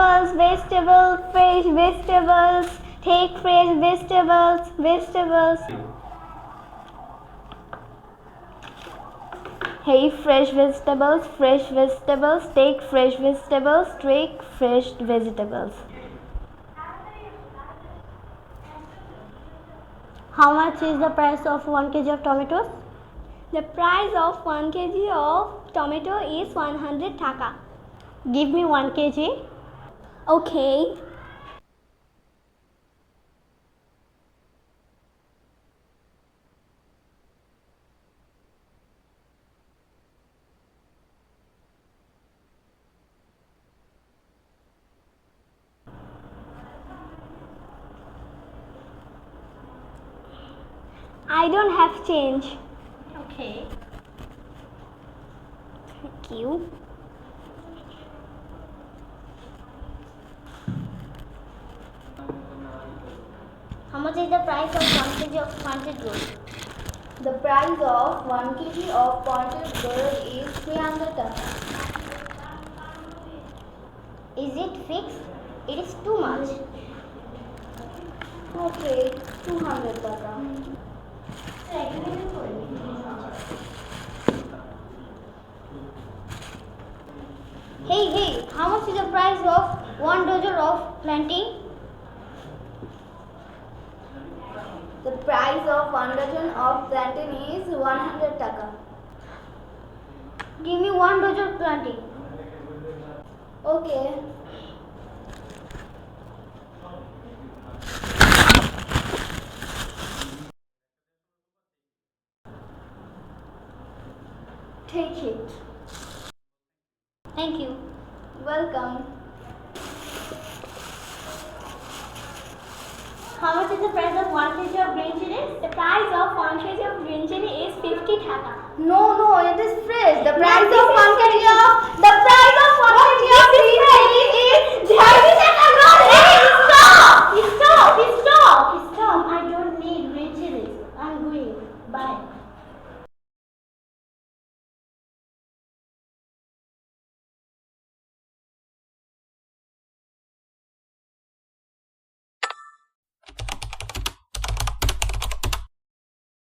vegetables, vegetables, fresh vegetables. Take fresh vegetables, vegetables. Hey, fresh vegetables, fresh vegetables. Take fresh vegetables, take fresh vegetables. How much is the price of 1 kg of tomatoes? The price of 1 kg of tomato is 100 taka. Give me 1 kg. Okay. I don't have change. Okay. Thank you. How much is the price of 1 kg of pointed gold? The price of 1 kg of pointed gold is 300 taka. Is it fixed? It is too much. Okay, 200 taka. Hey, how much is the price of 1 dozen of plantain? The price of 1 dozen of plantain is 100 taka. Give me 1 dozen plantain. Okay. Take it. Thank you. Welcome. How much is the price of 1 kg of green chilies? The price of 1 kg of green chili is 50 taka. No, it is fresh. The price of 1 kg of the